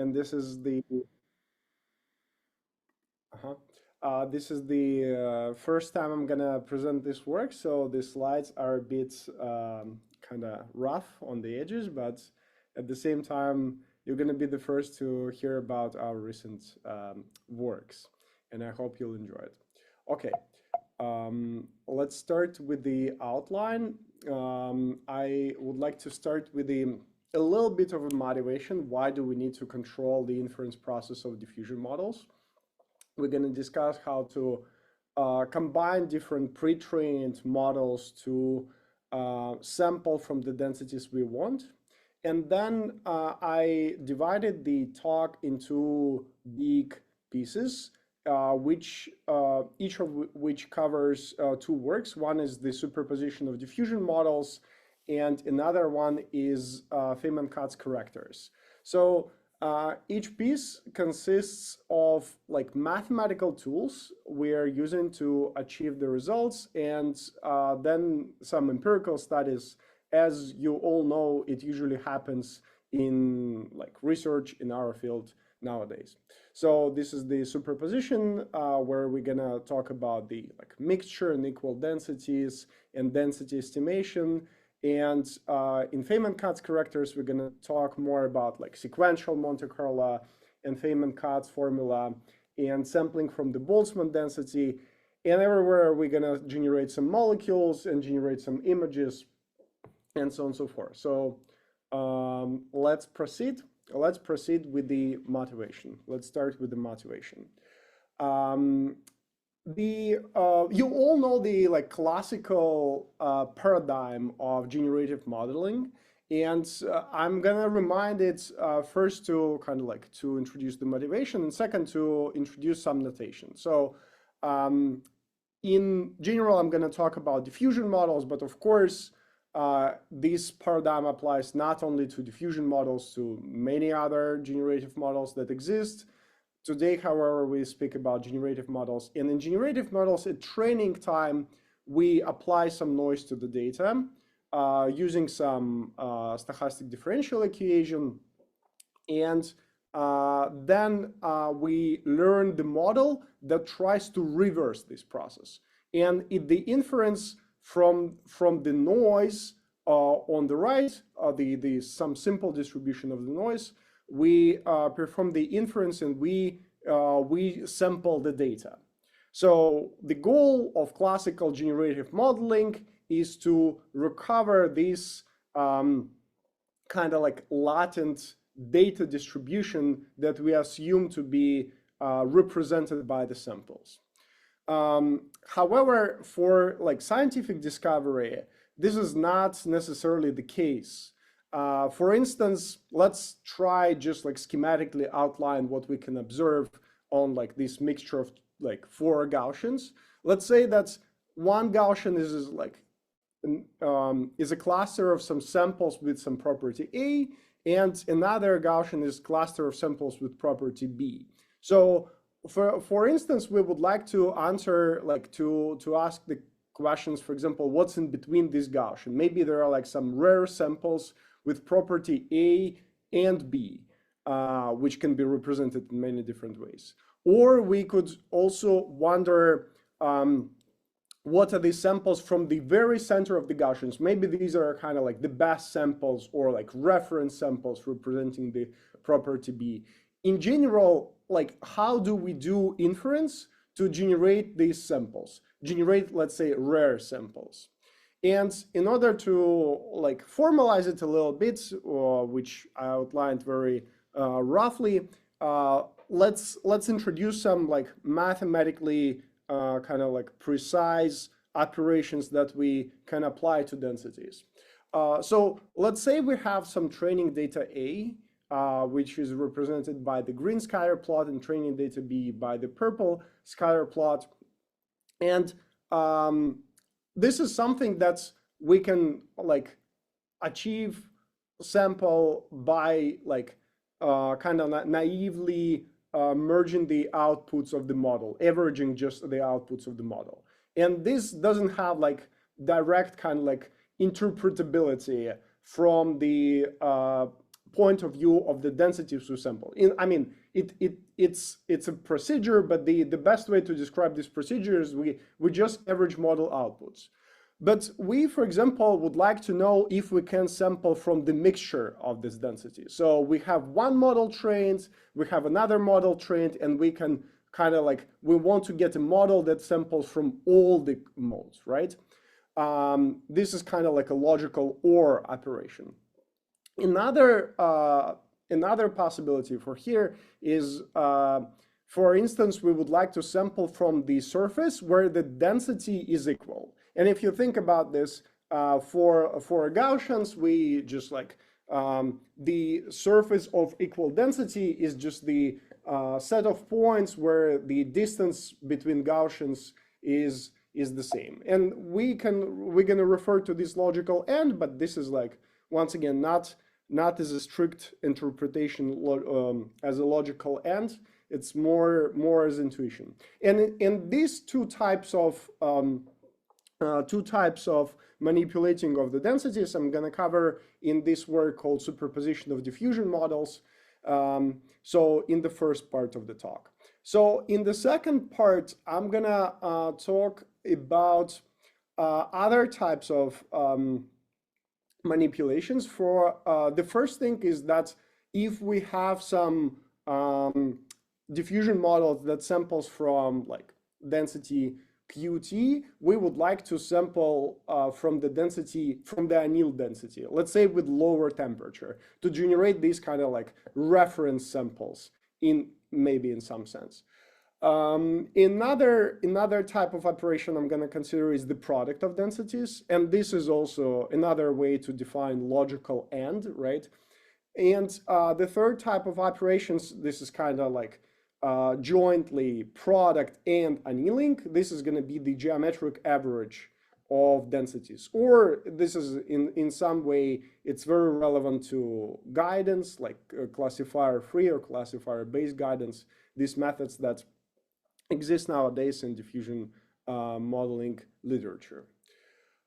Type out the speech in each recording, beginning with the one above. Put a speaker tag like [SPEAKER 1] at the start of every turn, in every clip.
[SPEAKER 1] and this is the this is the first time I'm gonna present this work, so the slides are a bit kind of rough on the edges, but at the same time, you're gonna be the first to hear about our recent works, and I hope you'll enjoy it. Okay, let's start with the outline. I would like to start with a little bit of a motivation. Why do we need to control the inference process of diffusion models? We're going to discuss how to combine different pre-trained models to sample from the densities we want. And then I divided the talk into big pieces, each of which covers two works. One is the superposition of diffusion models, and another one is Feynman-Kac Correctors. So each piece consists of like mathematical tools we're using to achieve the results, and then some empirical studies. As you all know, it usually happens in like research in our field nowadays. So this is the superposition where we're gonna talk about the like mixture and equal densities and density estimation. And in Feynman-Kac Correctors, we're going to talk more about like sequential Monte Carlo and Feynman-Kac formula and sampling from the Boltzmann density. And everywhere we're going to generate some molecules and generate some images and so on and so forth. So let's proceed. Let's proceed with the motivation. Let's start with the motivation. You all know the like classical paradigm of generative modeling, and I'm gonna remind it first to kind of like to introduce the motivation, and second to introduce some notation. So in general, I'm gonna talk about diffusion models, but of course this paradigm applies not only to diffusion models, to many other generative models that exist. Today, however, we speak about generative models, and in generative models at training time, we apply some noise to the data using some stochastic differential equation, and then we learn the model that tries to reverse this process. And in the inference from the noise on the right, some simple distribution of the noise, we perform the inference and we sample the data. So the goal of classical generative modeling is to recover this kind of like latent data distribution that we assume to be represented by the samples. However, for like scientific discovery, this is not necessarily the case. For instance, let's try just like schematically outline what we can observe on like this mixture of like 4 Gaussians. Let's say that one Gaussian is like is a cluster of some samples with some property A, and another Gaussian is a cluster of samples with property B. So for instance, we would like to answer like to ask the questions, for example, what's in between this Gaussian? Maybe there are like some rare samples with property A and B, which can be represented in many different ways. Or we could also wonder what are these samples from the very center of the Gaussians. Maybe these are kind of like the best samples or like reference samples representing the property B. In general, like how do we do inference to generate these samples? Generate, let's say, rare samples. And in order to like formalize it a little bit, which I outlined very roughly, let's introduce some like mathematically kind of like precise operations that we can apply to densities. So let's say we have some training data A, which is represented by the green scatter plot, and training data B by the purple scatter plot. And this is something that we can like achieve sample by like kind of naively merging the outputs of the model, averaging just the outputs of the model. And this doesn't have like direct kind of like interpretability from the point of view of the densities we sample. I mean, it's a procedure, but the best way to describe this procedure is we just average model outputs. But we, for example, would like to know if we can sample from the mixture of this density. So we have one model trained, we have another model trained, and we can kind of like, we want to get a model that samples from all the modes, right? This is kind of like a logical OR operation. Another possibility for here is, for instance, we would like to sample from the surface where the density is equal. And if you think about this, for Gaussians, we just like the surface of equal density is just the set of points where the distance between Gaussians is the same. And we're gonna refer to this logical AND, but this is like, once again, not as a strict interpretation as a logical AND. It's more as intuition. And in these two types of manipulating of the densities I'm gonna cover in this work called Superposition of Diffusion Models. So in the first part of the talk. So in the second part, I'm gonna talk about other types of manipulations. For the first thing is that if we have some diffusion models that samples from like density Qt, we would like to sample from the density, from the annealed density, let's say with lower temperature, to generate these kind of like reference samples maybe in some sense. Another type of operation I'm going to consider is the product of densities. And this is also another way to define logical AND, right? And the third type of operations, this is kind of like jointly product and annealing. This is going to be the geometric average of densities, or this is in some way it's very relevant to guidance, like classifier free or classifier based guidance, these methods that exist nowadays in diffusion modeling literature.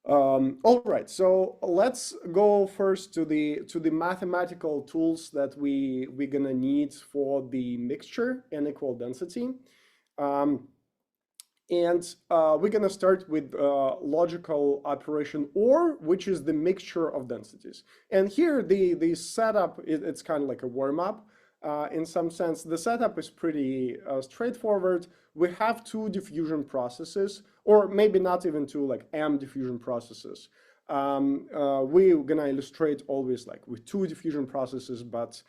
[SPEAKER 1] All right, so let's go first to the mathematical tools that we're gonna need for the mixture and equal density. And we're gonna start with logical operation OR, which is the mixture of densities. And here the setup, it's kind of like a warm-up. In some sense, the setup is pretty straightforward. We have two diffusion processes, or maybe not even two, like M diffusion processes. We're gonna illustrate always like with two diffusion processes, but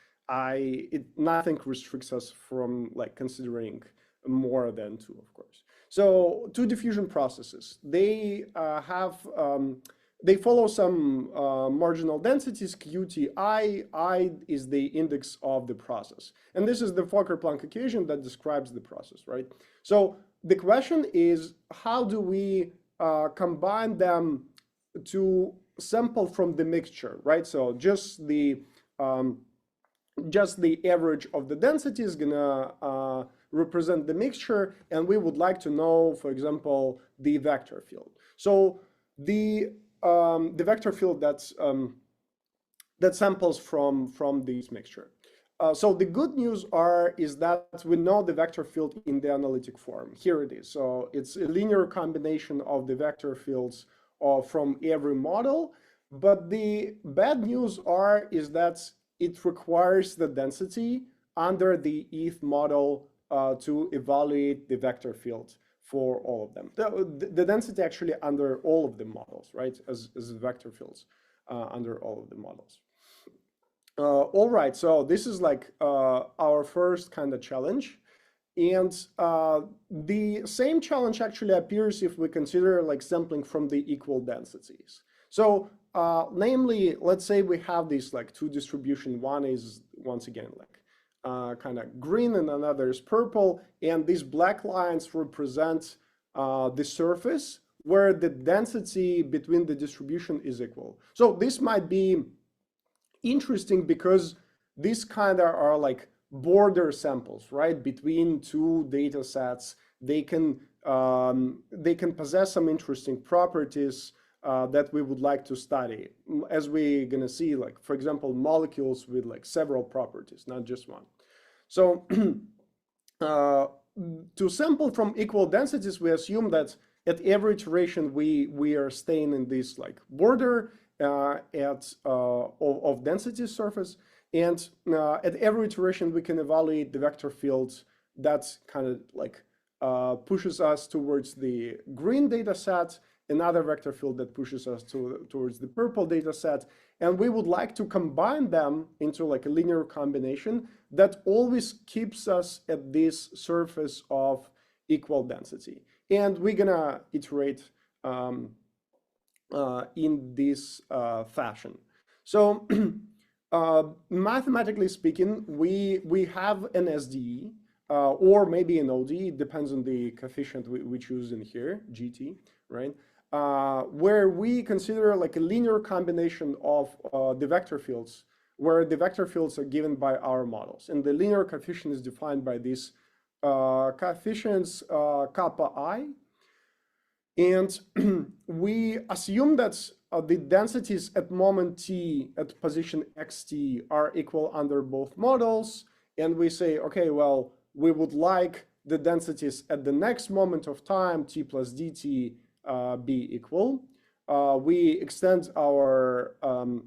[SPEAKER 1] nothing restricts us from like considering more than two, of course. So two diffusion processes, they they follow some marginal densities, Qt I is the index of the process. And this is the Fokker-Planck equation that describes the process, right? So the question is, how do we combine them to sample from the mixture, right? So just the average of the density is gonna represent the mixture, and we would like to know, for example, the vector field. So the vector field that samples from this mixture. So the good news is that we know the vector field in the analytic form. Here it is. So it's a linear combination of the vector fields from every model. But the bad news is that it requires the density under the ETH model to evaluate the vector field for all of them. The density actually under all of the models, right, as vector fields under all of the models. All right, so this is like our first kind of challenge. And the same challenge actually appears if we consider like sampling from the equal densities. So namely, let's say we have these like two distribution. One is, once again, like kind of green and another is purple. And these black lines represent the surface where the density between the distribution is equal. So this might be interesting because these kind of are like border samples, right, between two data sets. They can possess some interesting properties. that we would like to study, as we're going to see, like, for example, molecules with like several properties, not just one. So to sample from equal densities, we assume that at every iteration we are staying in this like border of density surface, and at every iteration we can evaluate the vector fields that kind of like pushes us towards the green data set, another vector field that pushes us towards the purple data set, and we would like to combine them into like a linear combination that always keeps us at this surface of equal density. And we're gonna iterate in this fashion. So mathematically speaking, we have an SDE or maybe an ODE, it depends on the coefficient we choose in here, GT, right? Where we consider like a linear combination of the vector fields, where the vector fields are given by our models. And the linear coefficient is defined by these coefficients kappa I. And we assume that the densities at moment t at position xt are equal under both models. And we say, okay, well, we would like the densities at the next moment of time, t plus dt, be equal. We extend our,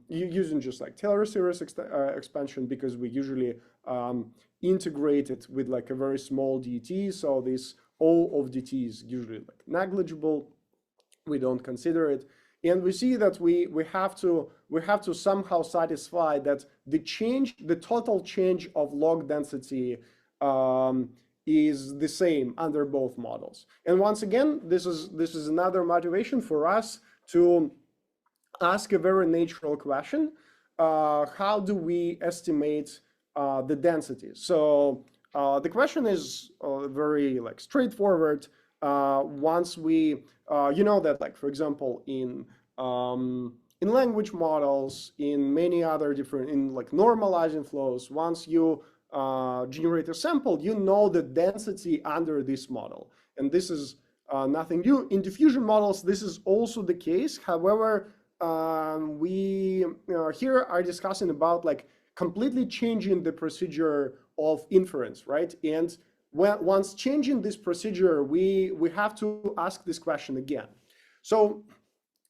[SPEAKER 1] using just like Taylor series expansion, because we usually integrate it with like a very small dt. So this O of dt is usually like negligible. We don't consider it. And we see that we have to somehow satisfy that the total change of log density is the same under both models. And once again, this is another motivation for us to ask a very natural question: how do we estimate the densities? So the question is very like straightforward. Once we, you know that, like, for example, in language models, in many other different, in like normalizing flows, once you generate a sample, you know the density under this model. And this is nothing new. In diffusion models, this is also the case. However, we here are discussing about like completely changing the procedure of inference, right? And once changing this procedure, we have to ask this question again. So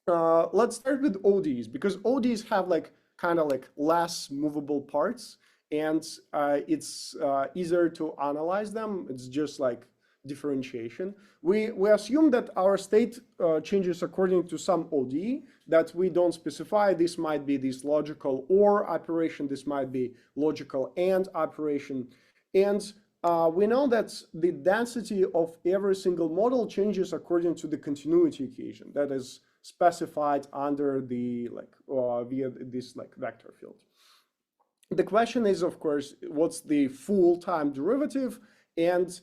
[SPEAKER 1] let's start with ODs, because ODs have like kind of like less movable parts, and it's easier to analyze them. It's just like differentiation. We assume that our state changes according to some ODE that we don't specify. This might be this logical OR operation. This might be logical AND operation. And we know that the density of every single model changes according to the continuity equation that is specified under the like via this like vector field. The question is, of course, what's the full time derivative? And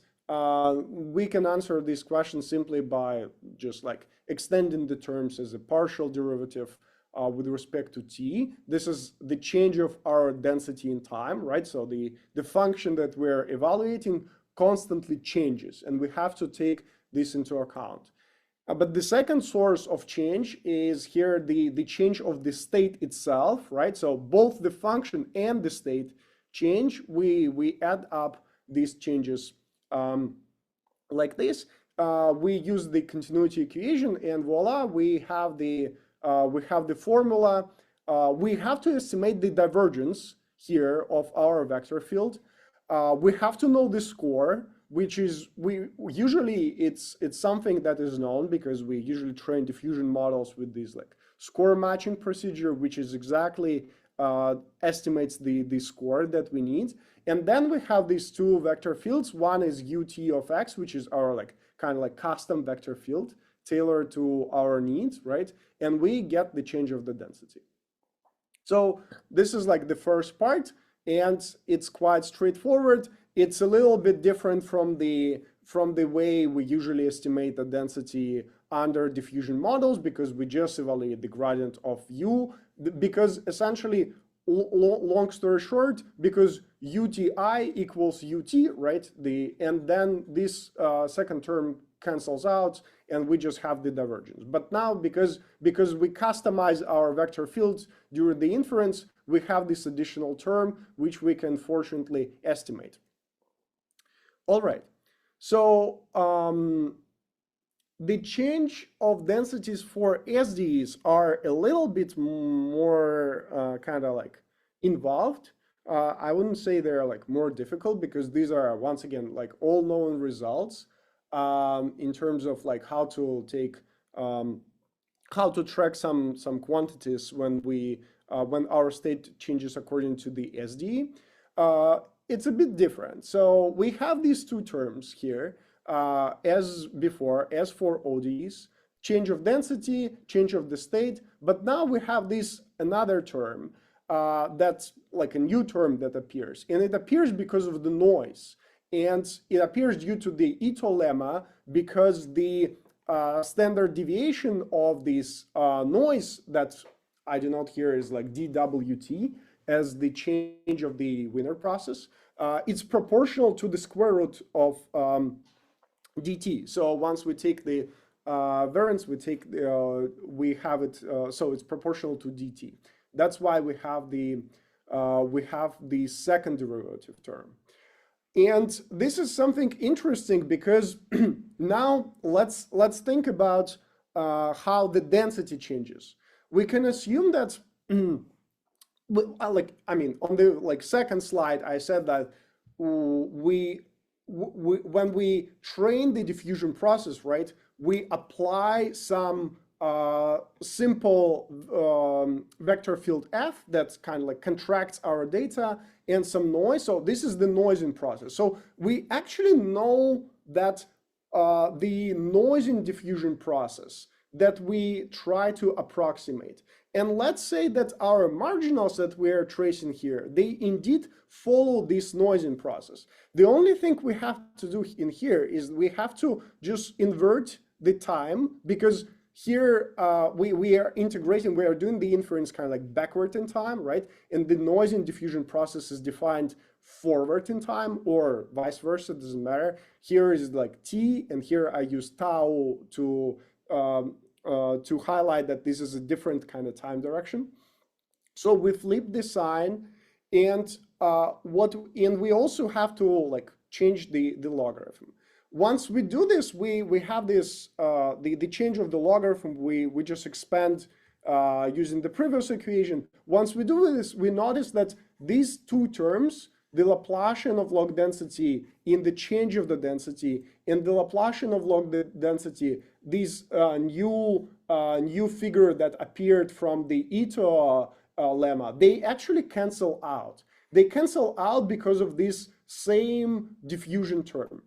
[SPEAKER 1] we can answer this question simply by just like extending the terms as a partial derivative with respect to t. This is the change of our density in time, right? So the function that we're evaluating constantly changes, and we have to take this into account. But the second source of change is here the change of the state itself, right? So both the function and the state change. We add up these changes like this. We use the continuity equation, and voila, we have the formula. We have to estimate the divergence here of our vector field. We have to know the score, which is usually it's something that is known because we usually train diffusion models with this like score matching procedure, which is exactly estimates the score that we need. And then we have these two vector fields. One is ut of x, which is our like kind of like custom vector field tailored to our needs, right? And we get the change of the density. So this is like the first part, and it's quite straightforward. It's a little bit different from the way we usually estimate the density under diffusion models, because we just evaluate the gradient of u, because essentially, long story short, because uti equals ut, right? And then this second term cancels out, and we just have the divergence. But now, because we customize our vector fields during the inference, we have this additional term, which we can fortunately estimate. All right, so the change of densities for SDEs are a little bit more kind of like involved. I wouldn't say they're like more difficult, because these are, once again, like all known results in terms of like how to take how to track some quantities when our state changes according to the SDE. It's a bit different. So we have these two terms here as before, as for ODEs, change of density, change of the state, but now we have this another term that's like a new term that appears, and it appears because of the noise, and it appears due to the Ito lemma, because the standard deviation of this noise that I denote here is like dWt as the change of the Wiener process. It's proportional to the square root of dt. So once we take the variance, we have it, so it's proportional to dt. That's why we have the second derivative term. And this is something interesting, because now let's think about how the density changes. We can assume that like, I mean, on the like second slide, I said that when we train the diffusion process, right, we apply some simple vector field f that kind of like contracts our data, and some noise. So this is the noising process. So we actually know that the noising diffusion process that we try to approximate, and let's say that our marginals that we are tracing here, they indeed follow this noising process. The only thing we have to do in here is we have to just invert the time, because here we are integrating, we are doing the inference kind of like backward in time, right? And the noising diffusion process is defined forward in time, or vice versa, doesn't matter. Here is like t, and here I use tau to highlight that this is a different kind of time direction. So we flip the sign, and we also have to like change the logarithm. Once we do this, we have this the change of the logarithm. We just expand using the previous equation. Once we do this, we notice that these two terms, the Laplacian of log density in the change of the density, and the Laplacian of log density, these new figure that appeared from the Ito lemma, they actually cancel out. They cancel out because of this same diffusion term.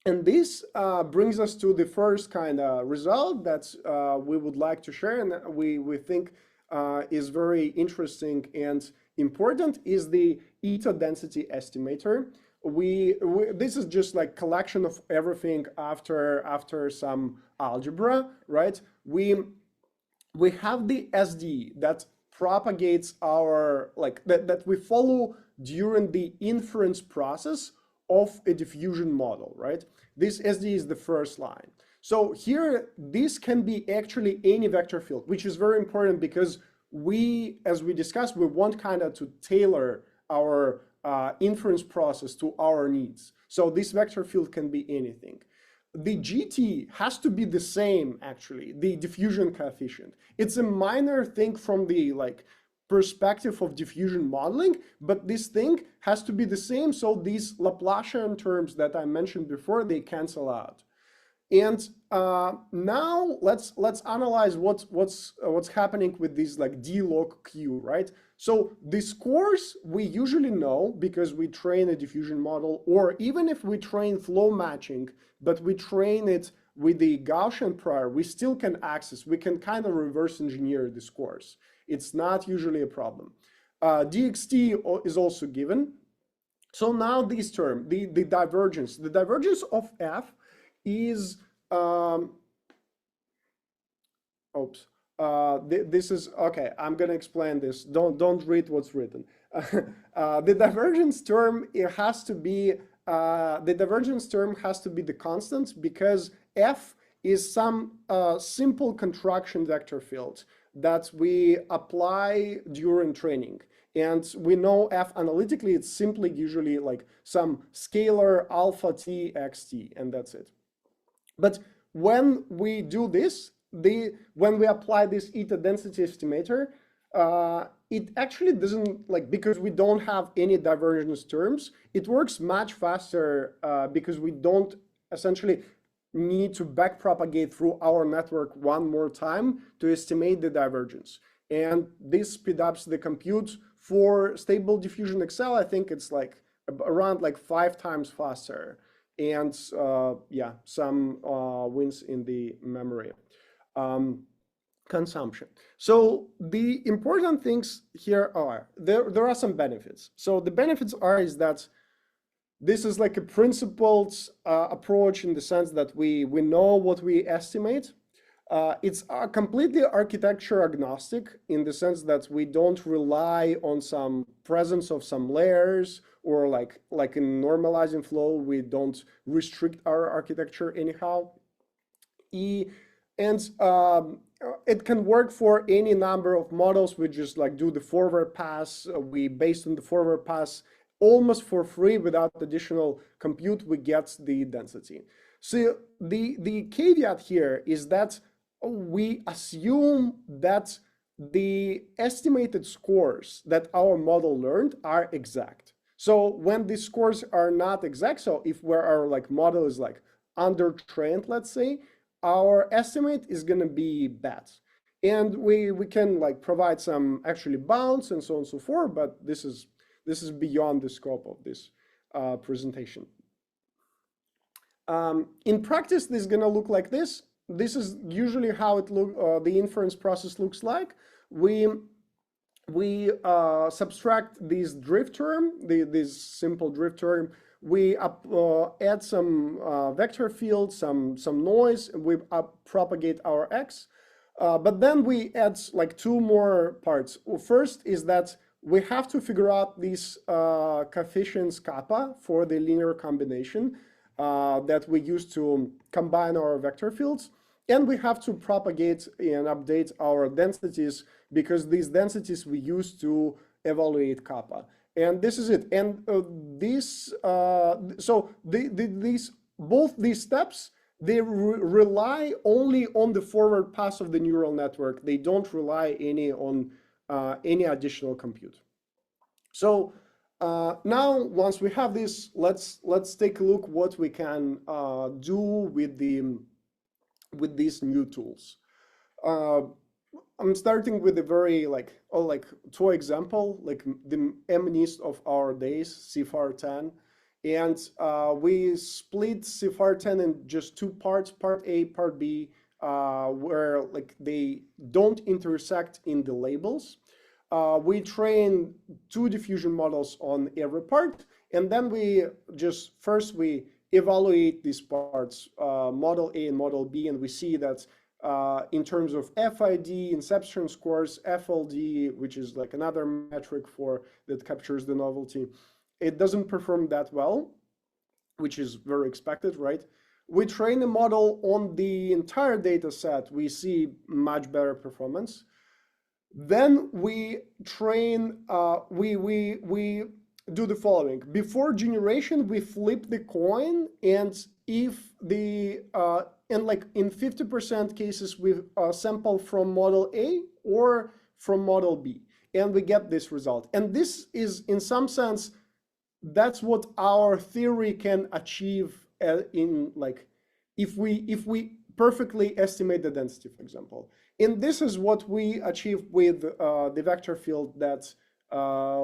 [SPEAKER 1] And this brings us to the first kind of result that we would like to share, and we think is very interesting and important, is the Ito density estimator. This is just like collection of everything after some algebra, right? We have the SD that propagates our that we follow during the inference process of a diffusion model, right? This SD is the first line. So here, this can be actually any vector field, which is very important, because as we discussed, we want kind of to tailor our inference process to our needs. So this vector field can be anything. The GT has to be the same, actually, the diffusion coefficient. It's a minor thing from the perspective of diffusion modeling, but this thing has to be the same, so these Laplacian terms that I mentioned before, they cancel out. And now let's analyze what's happening with these d log q, right? So the scores we usually know because we train a diffusion model, or even if we train flow matching, but we train it with the Gaussian prior, we still can access, we can kind of reverse engineer the scores. It's not usually a problem. dxt is also given. So now this term, the divergence of f is, this is, okay, I'm gonna explain this. Don't read what's written. The divergence term, it has to be the divergence term has to be the constant because F is some simple contraction vector field that we apply during training. And we know F analytically, it's simply usually like some scalar alpha t x t, and that's it. But when we do this, when we apply this eta density estimator, it actually doesn't, like, because we don't have any divergence terms, it works much faster because we don't essentially need to backpropagate through our network one more time to estimate the divergence. And this speeds up the compute for stable diffusion XL. I think it's like around like 5 times faster. And yeah, some wins in the memory consumption. So the important things here are, there are some benefits. So the benefits are is that this is like a principled approach in the sense that we know what we estimate. It's completely architecture agnostic in the sense that we don't rely on some presence of some layers, or like in normalizing flow, we don't restrict our architecture anyhow. And it can work for any number of models. We just like do the forward pass. We, based on the forward pass, almost for free without additional compute, we get the density. So the caveat here is that we assume that the estimated scores that our model learned are exact. So when these scores are not exact, so if our like model is like under-trained, let's say, our estimate is going to be bad. And we can like provide some actually bounds and so on and so forth, but this is beyond the scope of this presentation. In practice, this is going to look like this. This is usually how it the inference process looks like. We subtract this drift term, this simple drift term. We add some vector field, some noise, and we propagate our x. But then we add like 2 more parts. First is that we have to figure out these coefficients kappa for the linear combination that we use to combine our vector fields. And we have to propagate and update our densities, because these densities we use to evaluate kappa. And this is it. And both these steps, they rely only on the forward pass of the neural network. They don't rely on any additional compute. So now, once we have this, let's take a look what we can do with these new tools. I'm starting with a very toy example, like the MNIST of our days, CIFAR10. And we split CIFAR10 in just 2 parts, part A, part B, where like they don't intersect in the labels. We train 2 diffusion models on every part, and then we first evaluate these parts, model A and model B, and we see that in terms of FID, inception scores, FLD, which is like another metric that captures the novelty, it doesn't perform that well, which is very expected, right? We train a model on the entire data set, we see much better performance. Then we train, we do the following. Before generation, we flip the coin, and if the and like in 50% cases, we sample from model A or from model B, and we get this result. And this is, in some sense, that's what our theory can achieve in like if we perfectly estimate the density, for example. And this is what we achieve with the vector field that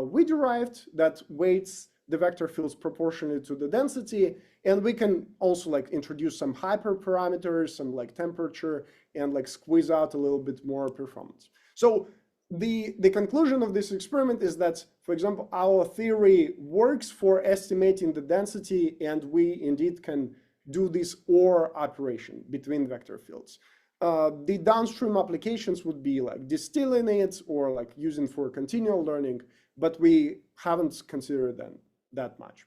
[SPEAKER 1] we derived, that weights the vector fields proportionally to the density. And we can also like introduce some hyperparameters, some like temperature, and like squeeze out a little bit more performance. So the conclusion of this experiment is that, for example, our theory works for estimating the density, and we indeed can do this OR operation between vector fields. The downstream applications would be like distilling it or like using for continual learning, but we haven't considered them that much.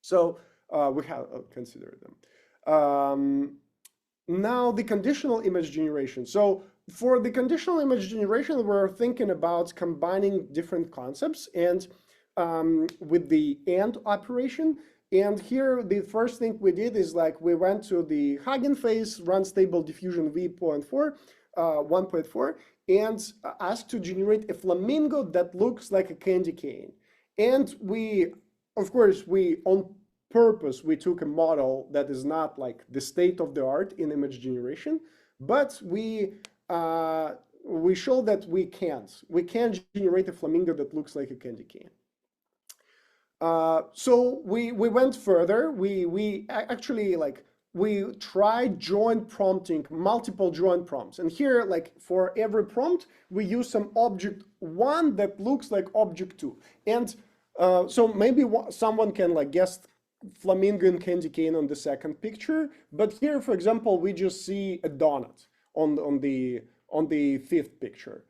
[SPEAKER 1] So we have considered them. Now the conditional image generation. So for the conditional image generation, we're thinking about combining different concepts and with the AND operation. And here, the first thing we did is like we went to the Hugging Face run stable diffusion v.4, 1.4, and asked to generate a flamingo that looks like a candy cane. And we, of course, on purpose, we took a model that is not like the state of the art in image generation, but we show that we can generate a flamingo that looks like a candy cane. So we went further. We actually we tried joint prompting, multiple joint prompts. And here, like for every prompt, we use some object 1 that looks like object 2. And so maybe someone can like guess flamingo and candy cane on the second picture. But here, for example, we just see a donut on the fifth picture.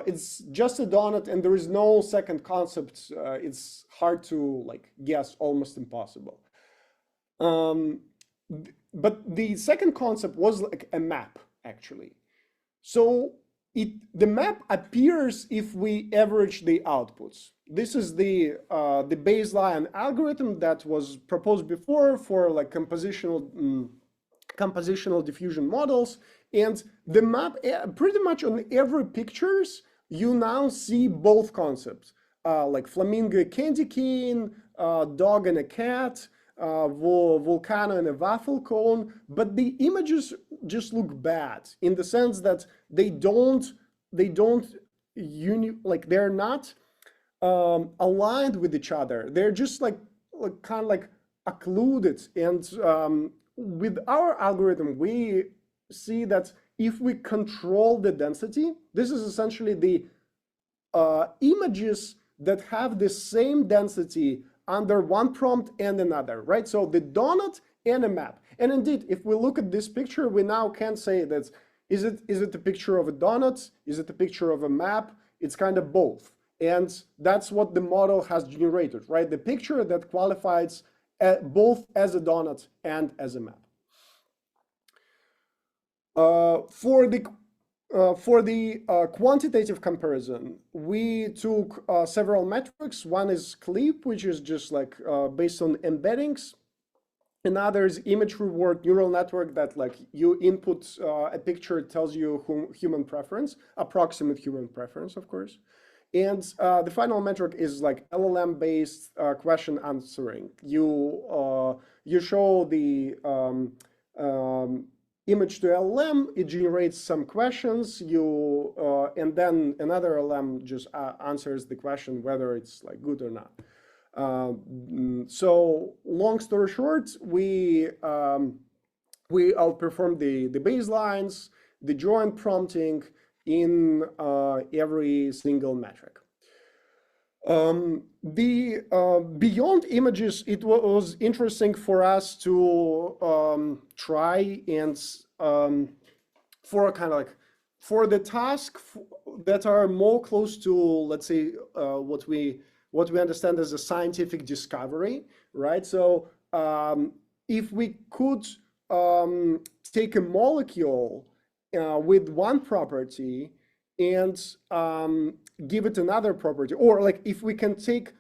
[SPEAKER 1] It's just a donut and there is no second concept. It's hard to like guess, almost impossible. But the second concept was like a map, actually. So the map appears if we average the outputs. This is the baseline algorithm that was proposed before for like compositional diffusion models. And the map, pretty much on every pictures, you now see both concepts, like flamingo, candy cane, dog and a cat, volcano and a waffle cone. But the images just look bad in the sense that they're not aligned with each other. They're just like kind of like occluded. And with our algorithm, we see that if we control the density, this is essentially the images that have the same density under one prompt and another, right? So the donut and a map. And indeed, if we look at this picture, we now can say that is it a picture of a donut? Is it a picture of a map? It's kind of both. And that's what the model has generated, right? The picture that qualifies both as a donut and as a map. For the quantitative comparison, we took several metrics. One is CLEAP, which is just like based on embeddings. Another is image reward neural network that like you input a picture, it tells you human preference, approximate human preference, of course. And the final metric is like LLM-based question answering. You show the image to LLM, it generates some questions, and then another LLM just answers the question whether it's like good or not. So long story short, we outperformed the baselines, the joint prompting in every single metric. Beyond images, it was interesting for us to try and for the task that are more close to, let's say, what we understand as a scientific discovery, right? So if we could take a molecule with one property and give it another property, or like if we can take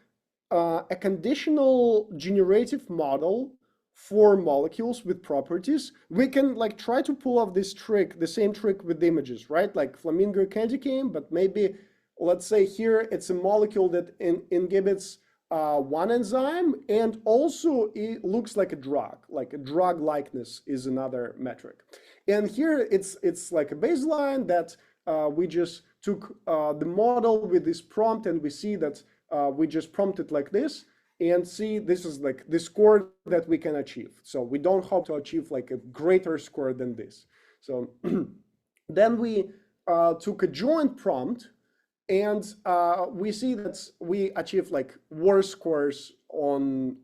[SPEAKER 1] a conditional generative model for molecules with properties, we can like try to pull off this trick, the same trick with images, right? Like flamingo candy cane, but maybe let's say here it's a molecule that inhibits one enzyme, and also it looks like a drug likeness is another metric. And here it's like a baseline that we just took the model with this prompt, and we see that we just prompted like this, and see this is like the score that we can achieve. So we don't hope to achieve like a greater score than this. So then we took a joint prompt, and we see that we achieve like worse scores on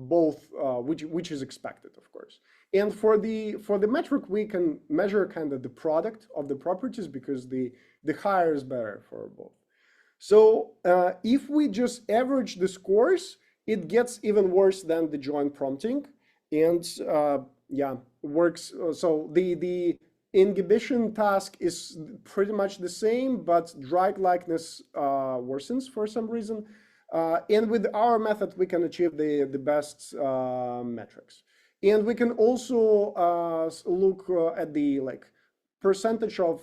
[SPEAKER 1] both, which is expected, of course. And for the metric, we can measure kind of the product of the properties, because the higher is better for both. So if we just average the scores, it gets even worse than the joint prompting, and yeah, works. So the inhibition task is pretty much the same, but drag likeness worsens for some reason. And with our method, we can achieve the best metrics. And we can also look at the percentage of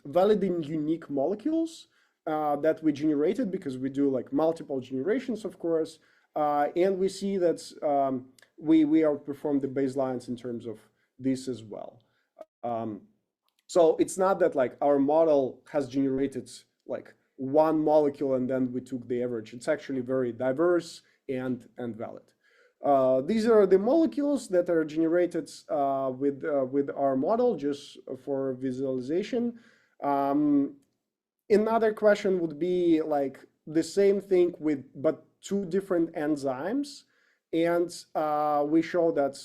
[SPEAKER 1] valid and unique molecules that we generated, because we do multiple generations, of course. And we see that we outperform the baselines in terms of this as well. So it's not that our model has generated one molecule and then we took the average. It's actually very diverse and valid. These are the molecules that are generated with our model, just for visualization. Another question would be the same thing but two different enzymes. And we show that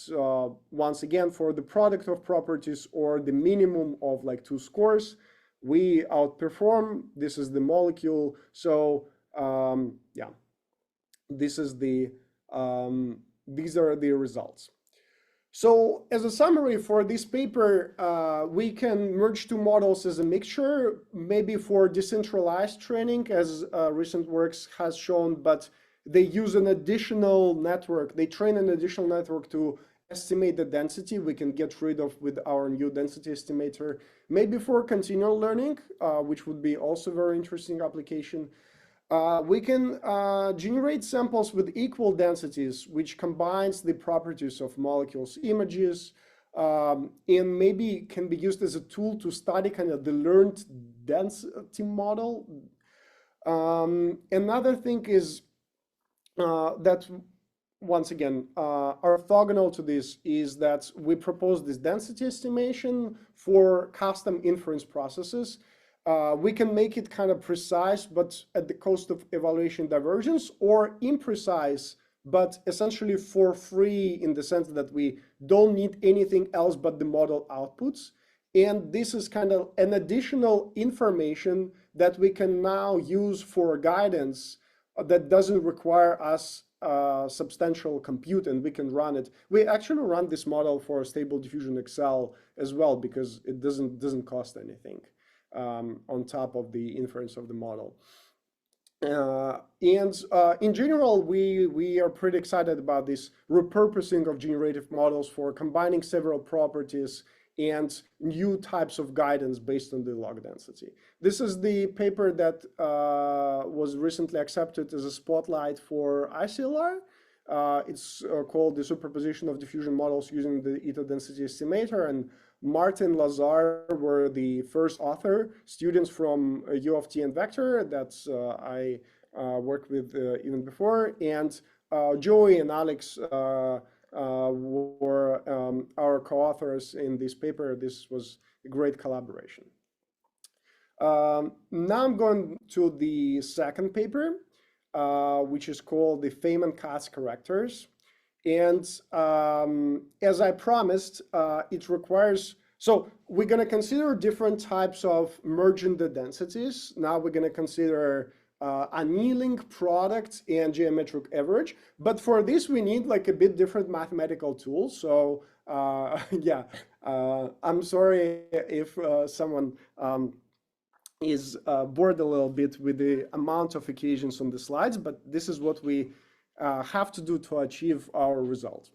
[SPEAKER 1] once again, for the product of properties or the minimum of two scores, we outperform. This is the molecule. So yeah, this is the these are the results. So as a summary for this paper, we can merge two models as a mixture, maybe for decentralized training, as recent works has shown, but they use an additional network. They train an additional network to estimate the density we can get rid of with our new density estimator, maybe for continual learning, which would be also a very interesting application. We can generate samples with equal densities, which combines the properties of molecules, images, and maybe can be used as a tool to study kind of the learned density model. Another thing is that, once again, orthogonal to this is that we propose this density estimation for custom inference processes. We can make it kind of precise, but at the cost of evaluation divergence, or imprecise, but essentially for free, in the sense that we don't need anything else but the model outputs. And this is kind of an additional information that we can now use for guidance that doesn't require us substantial compute, and we can run it. We actually run this model for Stable Diffusion Excel as well, because it doesn't cost anything on top of the inference of the model. In general, we are pretty excited about this repurposing of generative models for combining several properties and new types of guidance based on the log density. This is the paper that was recently accepted as a spotlight for ICLR. It's called the Superposition of Diffusion Models using the eta density estimator, and Martin Lazar were the first author, students from U of T and Vector that I worked with even before, and Joey and Alex were our co-authors in this paper. This was a great collaboration. Now I'm going to the second paper, which is called the Feynman-Kac Correctors. And as I promised, it requires, so we're going to consider different types of merging the densities. Now we're going to consider annealing, product, and geometric average. But for this, we need a bit different mathematical tools. So yeah, I'm sorry if someone is bored a little bit with the amount of equations on the slides, but this is what we have to do to achieve our result.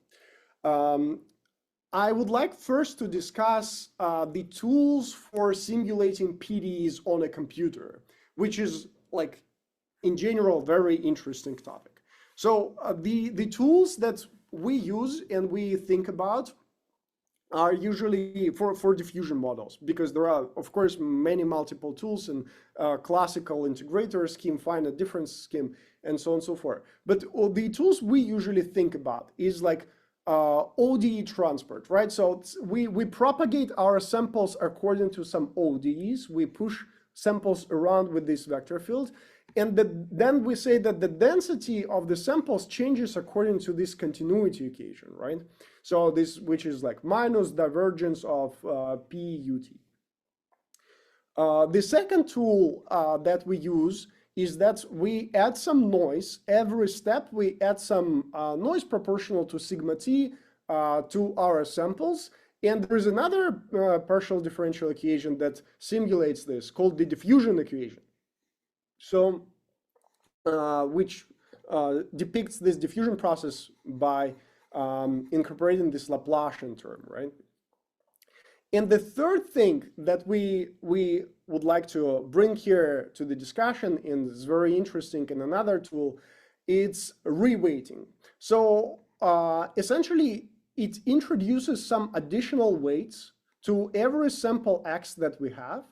[SPEAKER 1] I would like first to discuss the tools for simulating PDEs on a computer, which is in general, very interesting topic. So the tools that we use and we think about are usually for diffusion models, because there are, of course, many multiple tools, and classical integrator scheme, finite difference scheme, and so on and so forth. But the tools we usually think about is ODE transport, right? So we propagate our samples according to some ODEs. We push samples around with this vector field. And then we say that the density of the samples changes according to this continuity equation, right? So this, which is minus divergence of PUT. The second tool that we use is that we add some noise. Every step we add some noise proportional to sigma t to our samples. And there is another partial differential equation that simulates this called the diffusion equation. So, which depicts this diffusion process by incorporating this Laplacian term, right? And the third thing that we would like to bring here to the discussion, and is very interesting in another tool, it's reweighting. So essentially, it introduces some additional weights to every sample x that we have,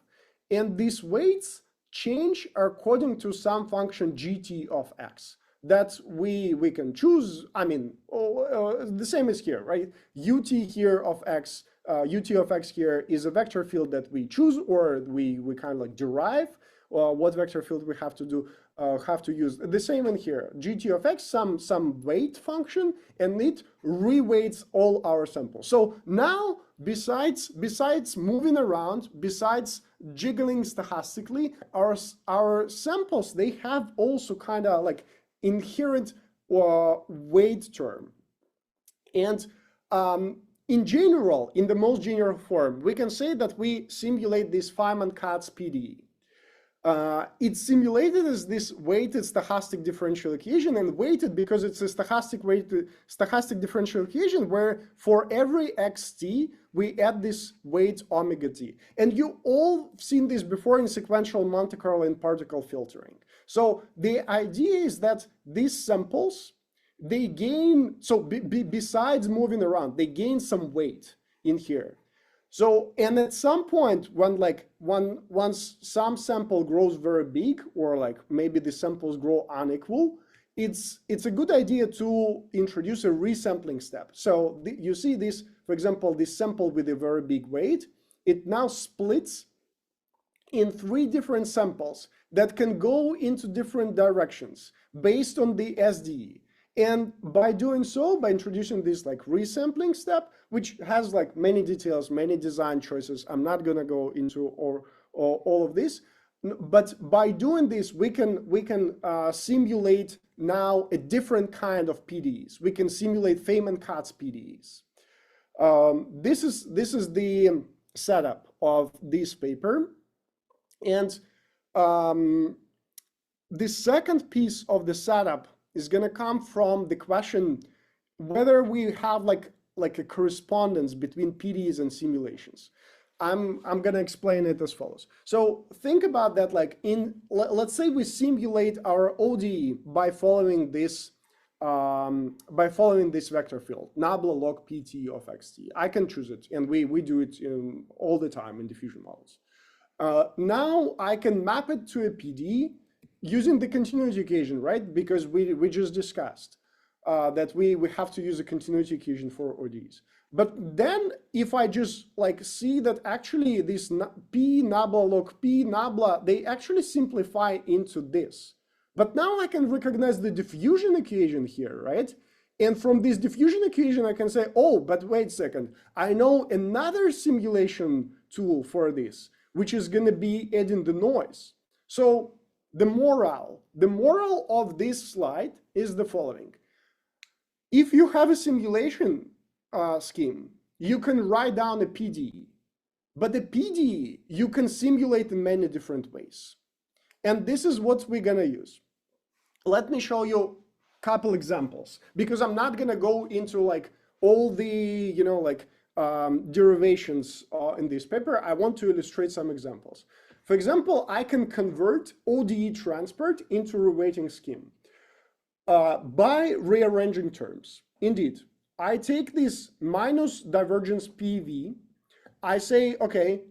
[SPEAKER 1] and these weights change according to some function gt of x that we can choose. I mean, the same as here, right? ut here of x, ut of x here is a vector field that we choose, or we kind of like derive what vector field we have to do, have to use. The same in here, gt of x, some weight function, and it reweights all our samples. So now, besides moving around, besides jiggling stochastically, our samples, they have also kind of like inherent weight term. And in general, in the most general form, we can say that we simulate this Feynman-Kac PDE. It's simulated as this weighted stochastic differential equation, and weighted because it's a stochastic differential equation where for every xt we add this weight omega t. And you all seen this before in sequential Monte Carlo and particle filtering. So the idea is that these samples, they gain, so besides moving around, they gain some weight in here. So, and at some point when once some sample grows very big, or like maybe the samples grow unequal, it's a good idea to introduce a resampling step. So you see this, for example, this sample with a very big weight, it now splits in 3 different samples that can go into different directions based on the SDE. And by doing so, by introducing this like resampling step, which has like many details, many design choices, I'm not gonna go into all of this, but by doing this, we can simulate now a different kind of PDEs. We can simulate Feynman-Kac PDEs. This is the setup of this paper, and the second piece of the setup is going to come from the question whether we have like a correspondence between PDEs and simulations. I'm going to explain it as follows. So think about that, like let's say we simulate our ODE by following this vector field, nabla log pt of xt. I can choose it, and we do it all the time in diffusion models. Now I can map it to a PDE using the continuity equation, right? Because we just discussed that we have to use a continuity equation for ODEs. But then if I just like see that actually this p nabla log p nabla, they actually simplify into this. But now I can recognize the diffusion equation here, right? And from this diffusion equation, I can say, oh, but wait a second, I know another simulation tool for this, which is going to be adding the noise. So the moral of this slide is the following. If you have a simulation scheme, you can write down a PDE, but the PDE you can simulate in many different ways. And this is what we're going to use. Let me show you a couple examples, because I'm not going to go into like all the, derivations in this paper. I want to illustrate some examples. For example, I can convert ODE transport into a reweighting scheme by rearranging terms. Indeed, I take this minus divergence PV. I say, okay,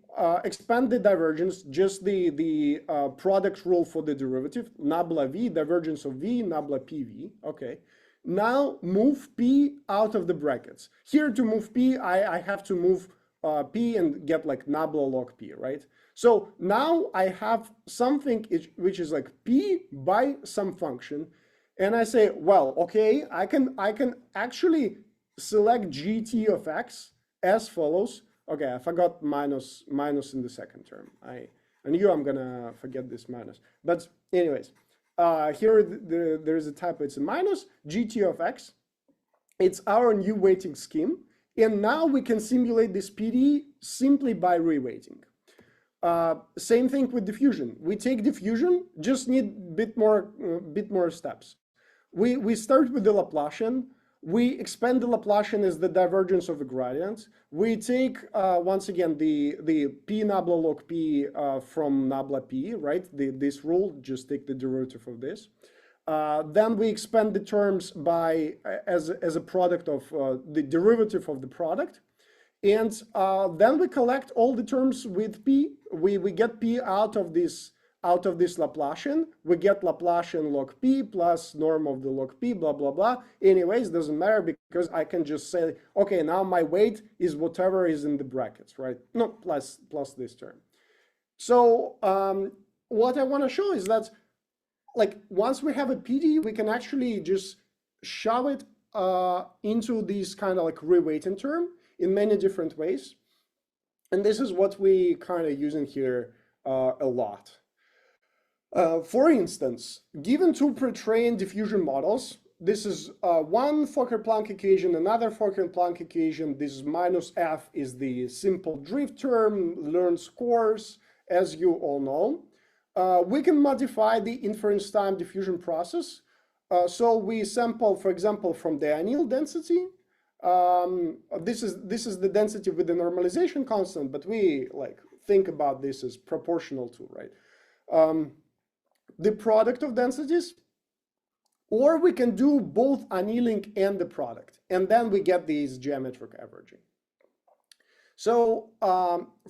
[SPEAKER 1] expand the divergence, just the product rule for the derivative, nabla v, divergence of v, nabla pv. Okay. Now move p out of the brackets. Here to move p, I have to move p and get like nabla log p, right? So now I have something which is like p by some function, and I say, well, okay, I can actually select gt of x as follows. Okay, I forgot minus in the second term. I knew I'm gonna forget this minus, but anyways, Here there's a typo, it's a minus, gt of x. It's our new weighting scheme. And now we can simulate this PDE simply by reweighting. Same thing with diffusion. We take diffusion, just need bit more steps. We start with the Laplacian. We expand the Laplacian as the divergence of the gradient. We take, once again, the P nabla log P from nabla P, right? This rule, just take the derivative of this. Then we expand the terms by as a product of the derivative of the product. And then we collect all the terms with P. We get P out of this Laplacian. We get Laplacian log P plus norm of the log P, blah, blah, blah. Anyways, doesn't matter because I can just say, okay, now my weight is whatever is in the brackets, right? No, plus this term. So what I want to show is that, like, once we have a PDE, we can actually just shove it into this kind of like reweighting term in many different ways. And this is what we kind of using here a lot. For instance, given two pretrained diffusion models, this is one Fokker-Planck equation, another Fokker-Planck equation. This is minus f is the simple drift term, learned scores, as you all know. We can modify the inference time diffusion process. So we sample, for example, from the annealed density. This is the density with the normalization constant, but we like think about this as proportional to, right? The product of densities, or we can do both annealing and the product, and then we get these geometric averaging. So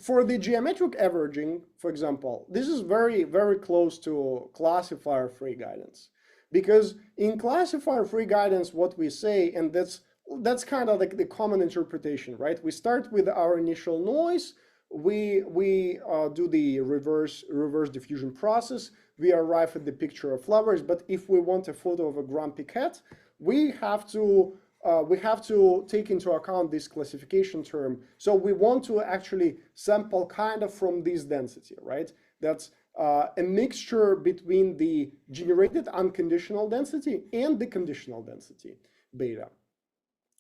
[SPEAKER 1] for the geometric averaging, for example, this is very, very close to classifier-free guidance, because in classifier-free guidance, what we say, and that's kind of like the common interpretation, right? We start with our initial noise, we do the reverse diffusion process, we arrive at the picture of flowers, but if we want a photo of a grumpy cat, we have to take into account this classification term. So we want to actually sample kind of from this density, right? That's a mixture between the generated unconditional density and the conditional density, beta.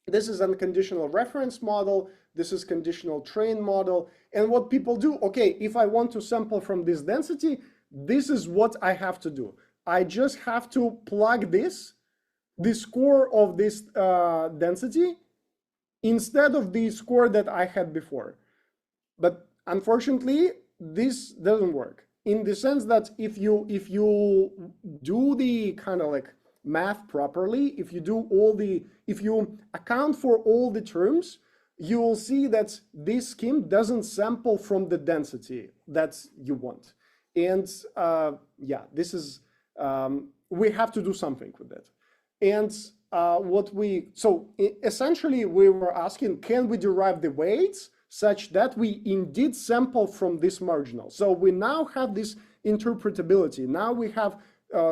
[SPEAKER 1] This is unconditional reference model. This is conditional train model. And what people do, okay, if I want to sample from this density, this is what I have to do. I just have to plug the score of this density instead of the score that I had before. But unfortunately, this doesn't work in the sense that if you do the kind of like math properly, if you account for all the terms, you will see that this scheme doesn't sample from the density that you want. And yeah, this is, we have to do something with it. And so essentially we were asking, can we derive the weights such that we indeed sample from this marginal? So we now have this interpretability. Now we have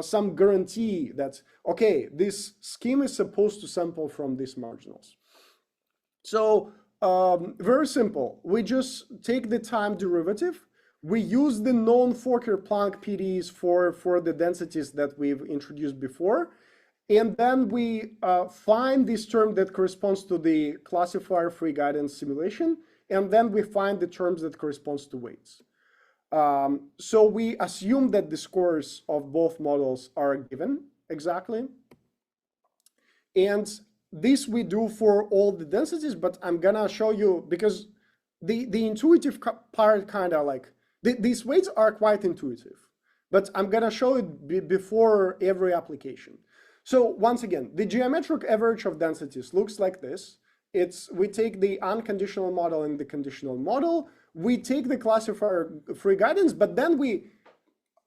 [SPEAKER 1] some guarantee that, okay, this scheme is supposed to sample from these marginals. So very simple. We just take the time derivative. We use the known Fokker-Planck PDEs for the densities that we've introduced before. And then we find this term that corresponds to the classifier-free guidance simulation. And then we find the terms that corresponds to weights. So we assume that the scores of both models are given exactly. And this we do for all the densities, but I'm gonna show you, because the intuitive part kind of like, these weights are quite intuitive, but I'm gonna show it before every application. So once again, the geometric average of densities looks like this. We take the unconditional model and the conditional model. We take the classifier-free guidance, but then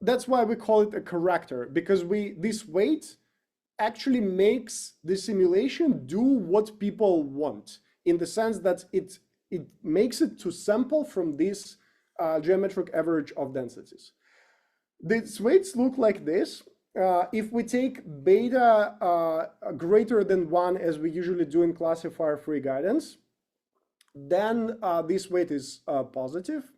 [SPEAKER 1] that's why we call it a corrector, because this weight actually makes the simulation do what people want, in the sense that it makes it to sample from this geometric average of densities. These weights look like this. If we take beta greater than 1, as we usually do in classifier-free guidance, then this weight is positive.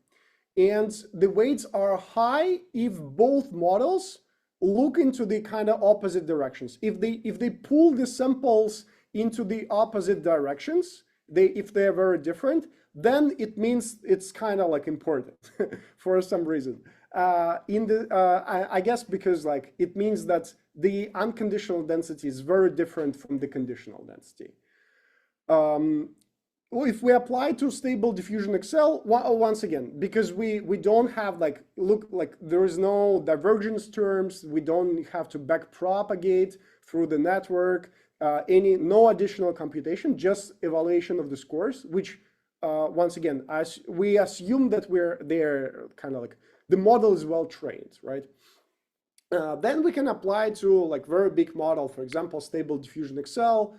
[SPEAKER 1] And the weights are high if both models look into the kind of opposite directions. If they pull the samples into the opposite directions, if they're very different, then it means it's kind of like important for some reason. I guess because like it means that the unconditional density is very different from the conditional density. Well, if we apply to stable diffusion Excel, once again, because we don't have like, there is no divergence terms, we don't have to back propagate through the network, no additional computation, just evaluation of the scores, which once again, we assume that they're kind of like, the model is well trained, right? Then we can apply to like very big model, for example, stable diffusion Excel,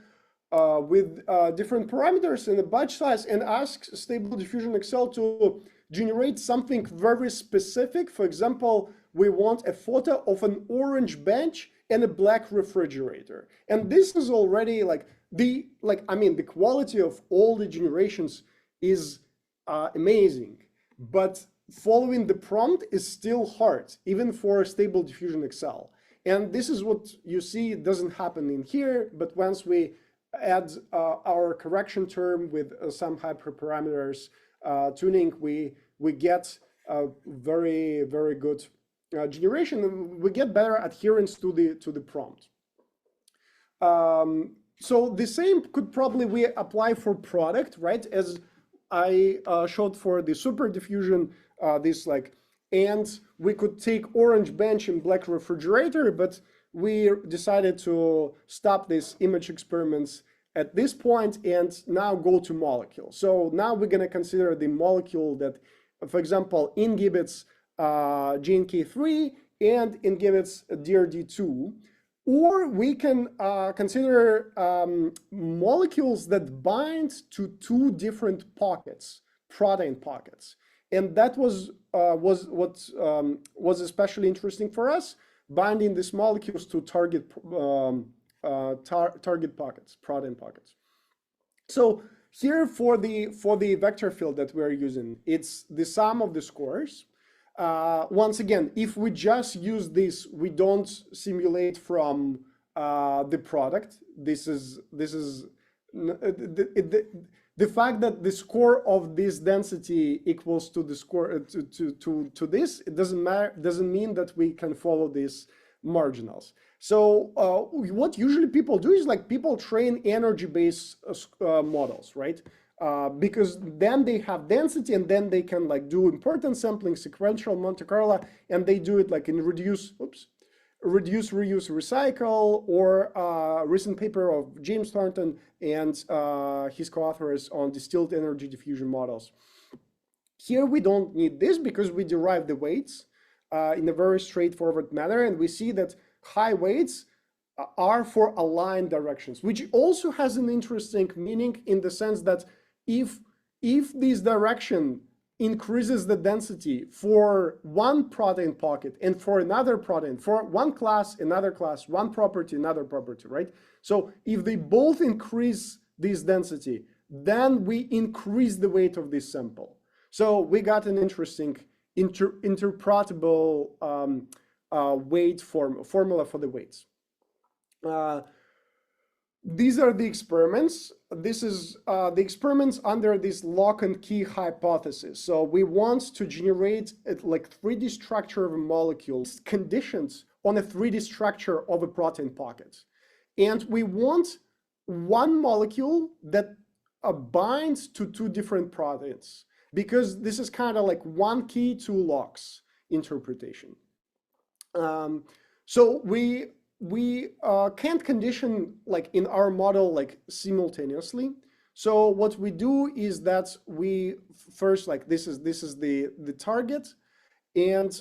[SPEAKER 1] with different parameters in the batch size, and ask stable diffusion Excel to generate something very specific. For example, we want a photo of an orange bench and a black refrigerator. And this is already like the quality of all the generations is amazing, but following the prompt is still hard, even for stable diffusion Excel. And this is what you see, it doesn't happen in here, but once we add our correction term with some hyperparameters tuning, we get a very, very good generation. We get better adherence to the prompt. So the same could probably we apply for product, right? As I showed for the super diffusion, and we could take orange bench and black refrigerator, but we decided to stop these image experiments at this point and now go to molecule. So now we're going to consider the molecule that, for example, inhibits GNK3 and inhibits DRD2. Or we can consider molecules that bind to two different pockets, protein pockets. And that was what was especially interesting for us, binding these molecules to target pockets, protein pockets. So here for the vector field that we're using, it's the sum of the scores. Once again, if we just use this, we don't simulate from the product. This is the fact that the score of this density equals to the score to this, it doesn't matter, doesn't mean that we can follow these marginals. So what usually people do is like people train energy-based models, right? Because then they have density and then they can like do importance sampling, sequential Monte Carlo, and they do it like in reduce, reuse, recycle, or recent paper of James Thornton and his co-authors on distilled energy diffusion models. Here we don't need this because we derive the weights in a very straightforward manner, and we see that high weights are for aligned directions, which also has an interesting meaning in the sense that if this direction increases the density for one protein pocket and for another protein, for one class, another class, one property, another property, right? So if they both increase this density, then we increase the weight of this sample. So we got an interesting interpretable weight formula for the weights. These are the experiments. This is the experiments under this lock and key hypothesis. So we want to generate like 3D structure of a molecule conditions on a 3D structure of a protein pocket. And we want one molecule that binds to two different proteins, because this is kind of like one key, two locks interpretation. So we can't condition like in our model like simultaneously. So what we do is that we first like this is the target, and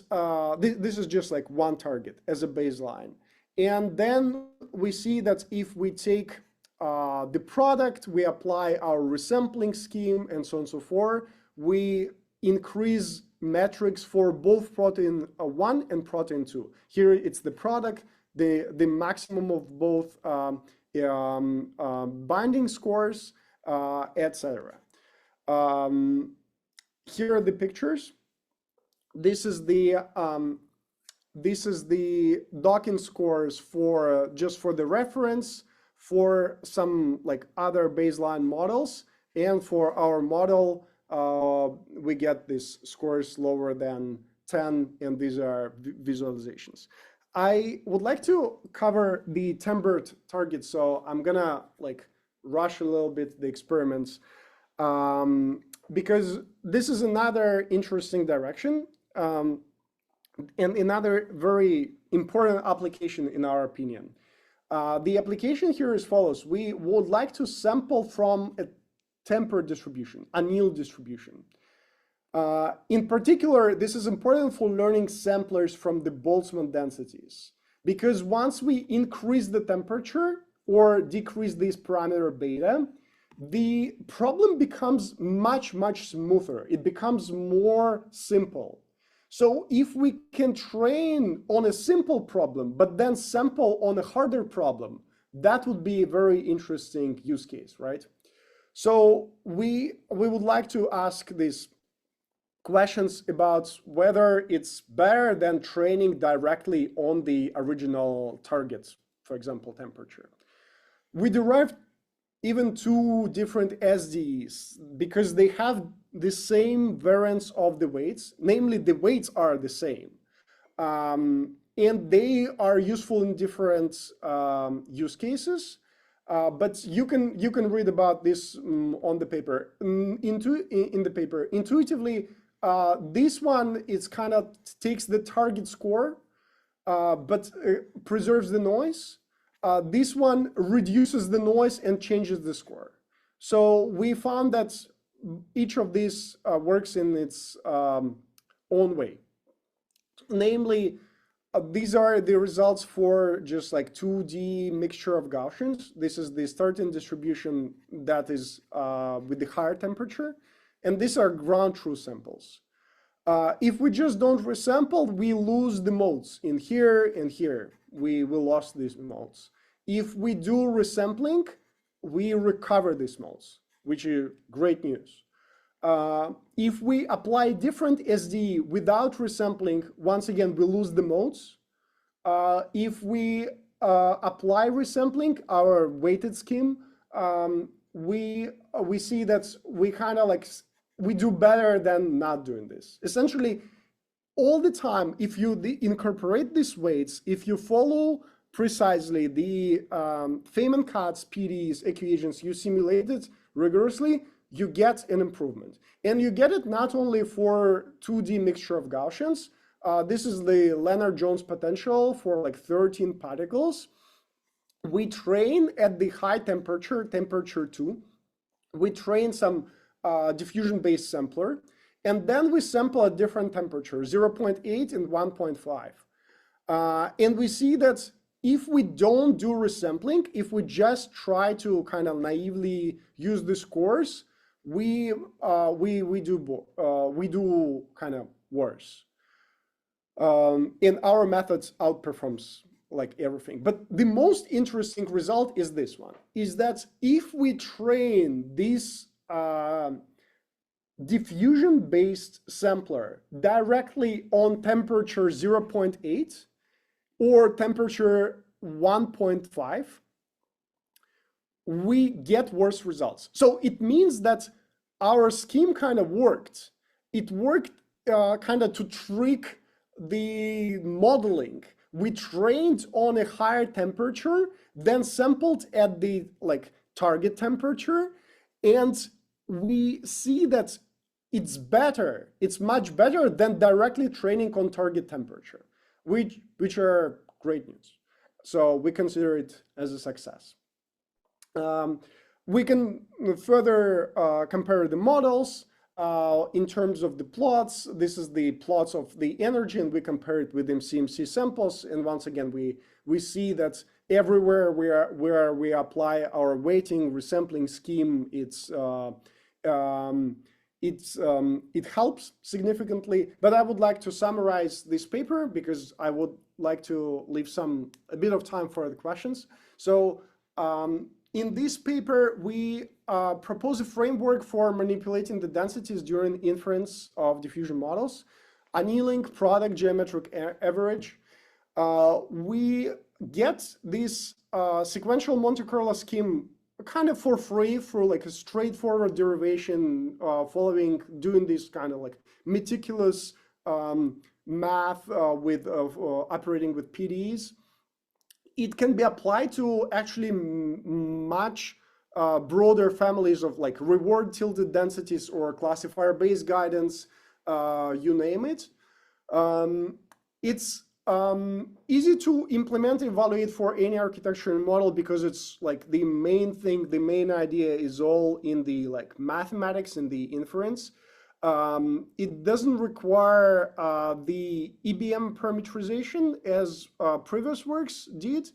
[SPEAKER 1] this is just like one target as a baseline. And then we see that if we take the product, we apply our resampling scheme and so on and so forth, we increase metrics for both protein 1 and protein 2. Here it's the product, the maximum of both binding scores, etc. Here are the pictures. This is the this is the docking scores for just for the reference, for some like other baseline models, and for our model, we get these scores lower than 10, and these are visualizations. I would like to cover the tempered target, so I'm gonna like rush a little bit the experiments, because this is another interesting direction, and another very important application in our opinion. The application here is follows. We would like to sample from a tempered distribution, annealed distribution. In particular, this is important for learning samplers from the Boltzmann densities, because once we increase the temperature or decrease this parameter beta, the problem becomes much, much smoother. It becomes more simple. So if we can train on a simple problem, but then sample on a harder problem, that would be a very interesting use case, right? So we would like to ask these questions about whether it's better than training directly on the original targets, for example, temperature. We derived even two different SDEs because they have the same variance of the weights, namely the weights are the same. And they are useful in different use cases. But you can read about this on the paper. In the paper, intuitively, this one is kind of takes the target score, but preserves the noise. This one reduces the noise and changes the score. So we found that each of these works in its own way. Namely, these are the results for just like 2D mixture of Gaussians. This is the starting distribution that is with the higher temperature. And these are ground truth samples. If we just don't resample, we lose the modes in here and here. We lost these modes. If we do resampling, we recover these modes, which is great news. If we apply different SDE without resampling, once again, we lose the modes. If we apply resampling, our weighted scheme, we see that we kind of like, we do better than not doing this. Essentially, all the time, if you incorporate these weights, if you follow precisely the Feynman-Kac PDEs equations you simulated rigorously, you get an improvement. And you get it not only for 2D mixture of Gaussians. This is the Lennard-Jones potential for like 13 particles. We train at the high temperature, temperature 2. We train some diffusion-based sampler. And then we sample at different temperatures, 0.8 and 1.5. And we see that if we don't do resampling, if we just try to kind of naively use the scores, we do kind of worse. And our methods outperforms like everything. But the most interesting result is this one, is that if we train this diffusion-based sampler directly on temperature 0.8 or temperature 1.5, we get worse results. So it means that our scheme kind of worked. It worked kind of to trick the modeling. We trained on a higher temperature, then sampled at the like target temperature, and we see that it's better. It's much better than directly training on target temperature, which are great news. So we consider it as a success. We can further compare the models in terms of the plots. This is the plots of the energy, and we compare it with MCMC samples. And once again, we see that everywhere where we apply our weighting resampling scheme, it helps significantly. But I would like to summarize this paper because I would like to leave a bit of time for the questions. So in this paper, we propose a framework for manipulating the densities during inference of diffusion models, annealing product geometric average, we get this sequential Monte Carlo scheme kind of for free through like a straightforward derivation, doing this kind of like meticulous math with operating with PDEs. It can be applied to actually much broader families of like reward tilted densities or classifier based guidance, you name it. It's easy to implement and evaluate for any architecture and model because it's like the main thing, the main idea is all in the like mathematics and the inference. It doesn't require the EBM parameterization as previous works did.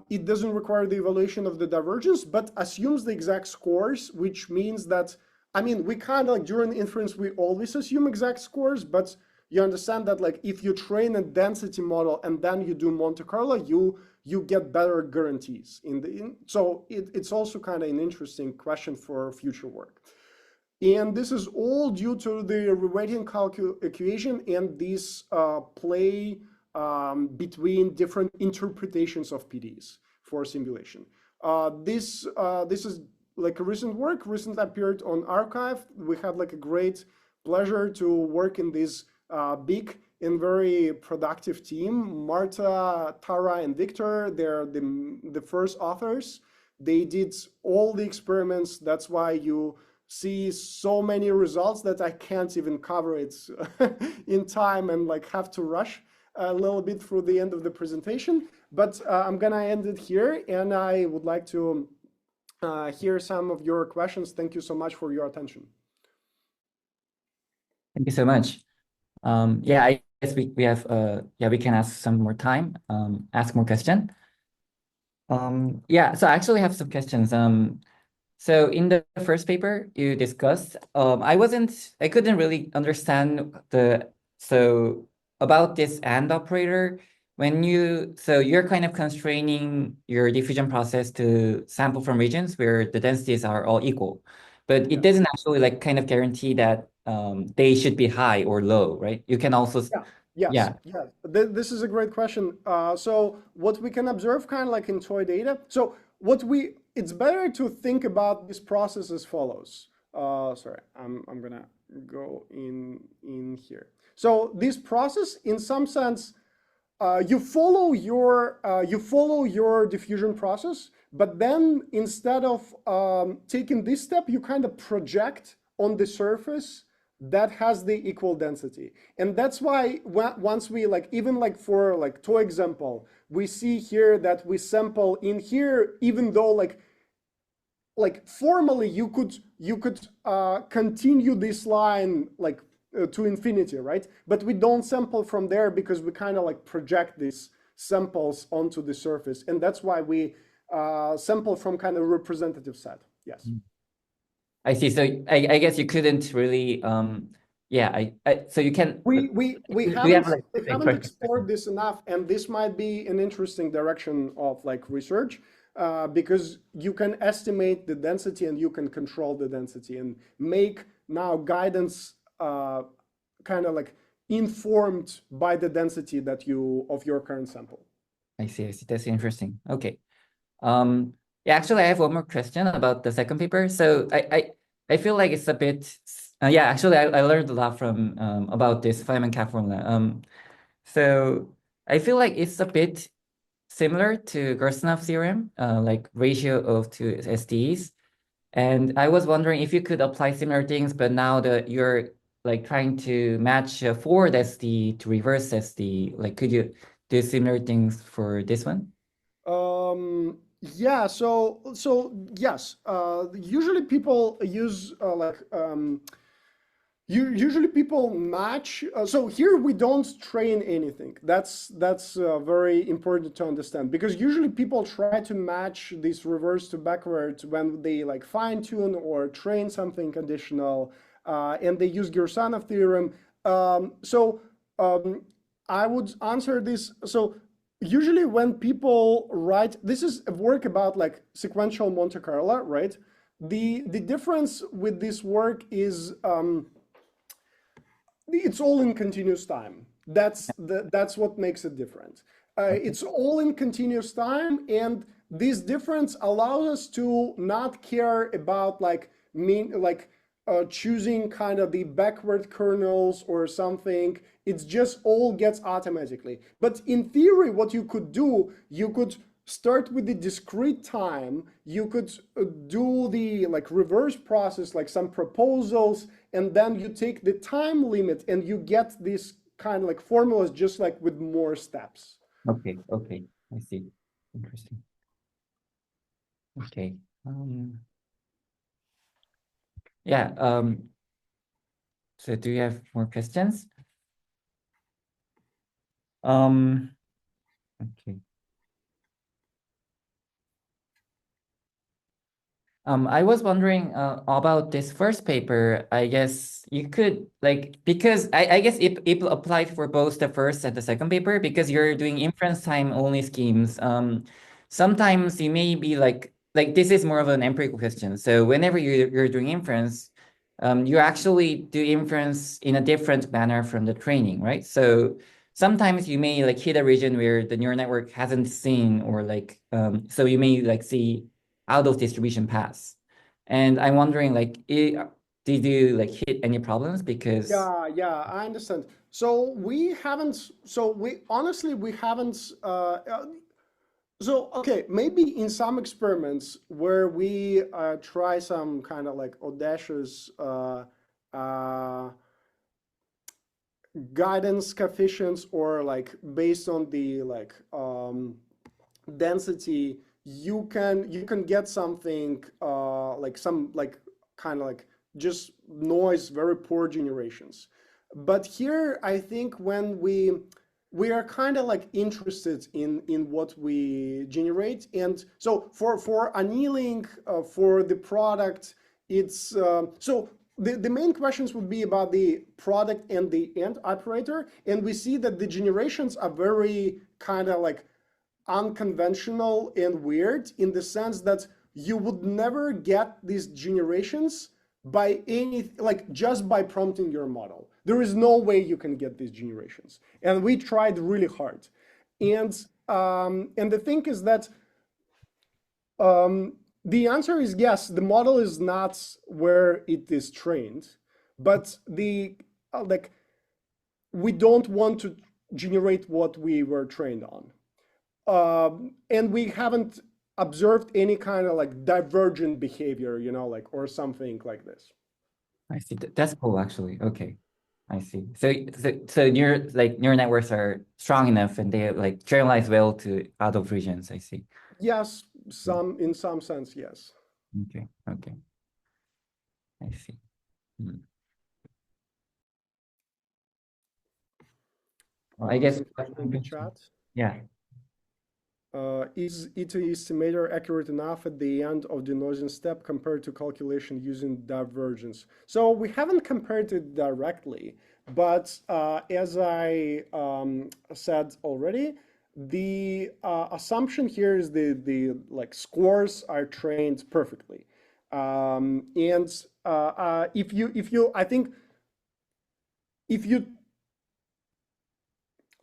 [SPEAKER 1] It doesn't require the evaluation of the divergence, but assumes the exact scores, which means that, I mean, we kind of like during inference, we always assume exact scores, but you understand that like if you train a density model and then you do Monte Carlo, you get better guarantees so it's also kind of an interesting question for future work. And this is all due to the reweighting equation and this play between different interpretations of PDEs for simulation. This is like a recently appeared on Archive. We had like a great pleasure to work in this big and very productive team. Marta, Tara, and Victor, they're the first authors. They did all the experiments. That's why you see so many results that I can't even cover it in time and like have to rush a little bit through the end of the presentation. But I'm gonna end it here, and I would like to hear some of your questions. Thank you so much for your attention.
[SPEAKER 2] Thank you so much. Yeah, I guess we have we can ask some more time, ask more question. Yeah, so I actually have some questions. So in the first paper you discussed, I couldn't really understand about this AND operator so you're kind of constraining your diffusion process to sample from regions where the densities are all equal, but it doesn't actually like kind of guarantee that they should be high or low, right? You can also
[SPEAKER 1] Yes. This is a great question. So what we can observe kind of like in toy data. So it's better to think about this process as follows. Sorry, I'm gonna go in here. So this process, in some sense, you follow your diffusion process, but then instead of taking this step, you kind of project on the surface that has the equal density. And that's why once we like, even like for like toy example, we see here that we sample in here, even though like formally you could continue this line like to infinity, right? But we don't sample from there because we kind of like project these samples onto the surface. And that's why we sample from kind of representative set. Yes.
[SPEAKER 2] I see. So I guess you couldn't really so you can
[SPEAKER 1] we haven't explored this enough, and this might be an interesting direction of like research because you can estimate the density and you can control the density and make now guidance kind of like informed by the density that of your current sample.
[SPEAKER 2] I see. That's interesting. Okay. Yeah, actually, I have one more question about the second paper. So I feel like it's a bit, actually, I learned a lot from about this Feynman-Kac formula. So I feel like it's a bit similar to Gerstenov theorem, like ratio of two SDs. And I was wondering if you could apply similar things, but now that you're like trying to match a forward SD to reverse SD, like could you do similar things for this one?
[SPEAKER 1] Yeah, so yes, usually people use usually people match. So here we don't train anything. That's very important to understand, because usually people try to match this reverse to backwards when they like fine tune or train something conditional, and they use Gersanov theorem. I would answer this. So usually when people write, this is a work about like sequential Monte Carlo, right? The difference with this work is it's all in continuous time. That's what makes it different. It's all in continuous time, and this difference allows us to not care about choosing kind of the backward kernels or something. It's just all gets automatically. But in theory, what you could do, you could start with the discrete time. You could do the reverse process, like some proposals, and then you take the time limit and you get these kind of formulas just like with more steps.
[SPEAKER 2] Okay, okay, I see. Interesting. Okay. Yeah, so do you have more questions? Okay. I was wondering about this first paper. I guess you could because I guess it applied for both the first and the second paper because you're doing inference time only schemes. Sometimes you may be like this is more of an empirical question. So whenever you're doing inference, you actually do inference in a different manner from the training, right? So sometimes you may hit a region where the neural network hasn't seen, or so you may see out of distribution paths. And I'm wondering, did you hit any problems? Because
[SPEAKER 1] Yeah, I understand. So we haven't. So we honestly we haven't. So okay, maybe in some experiments where we try some kind of audacious uh, guidance coefficients, or based on the density, you can get something some kind of just noise, very poor generations. But here I think when we are kind of interested in what we generate, and so for annealing for the product, it's so the main questions would be about the product and the end operator, and we see that the generations are very kind of unconventional and weird, in the sense that you would never get these generations by any just by prompting your model. There is no way you can get these generations, and we tried really hard. And the thing is that the answer is yes, the model is not where it is trained, but the we don't want to generate what we were trained on. And we haven't observed any kind of divergent behavior, or something like this.
[SPEAKER 2] I see. That's cool, actually. Okay, I see. So neural networks are strong enough, and they generalize well to out of regions. I see.
[SPEAKER 1] Yes, in some sense, yes.
[SPEAKER 2] Okay, okay, I see. Well, I guess
[SPEAKER 1] Question in the chat.
[SPEAKER 2] Yeah.
[SPEAKER 1] Is it estimator accurate enough at the end of the noising step compared to calculation using divergence? So we haven't compared it directly, but as I said already, the assumption here is the scores are trained perfectly. And if you I think if you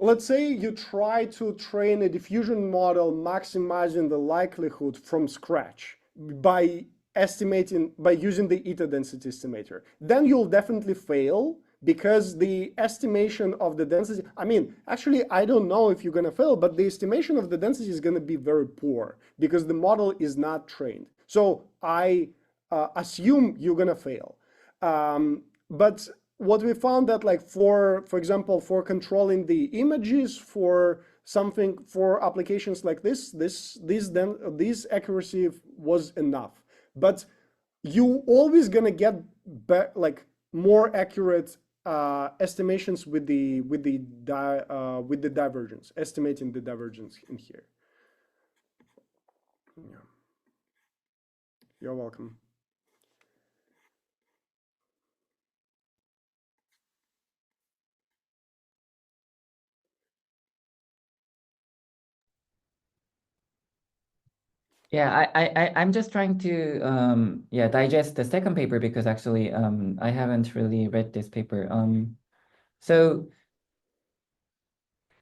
[SPEAKER 1] let's say you try to train a diffusion model maximizing the likelihood from scratch by using the eta density estimator, then you'll definitely fail, because the estimation of the density, I mean, actually, I don't know if you're going to fail, but the estimation of the density is going to be very poor because the model is not trained. So I assume you're going to fail. But what we found that for example, for controlling the images, for something, for applications like this accuracy was enough. But you always gonna get more accurate estimations with the divergence, estimating the divergence in here. Yeah. You're welcome.
[SPEAKER 2] Yeah, I'm just trying to digest the second paper, because actually I haven't really read this paper. So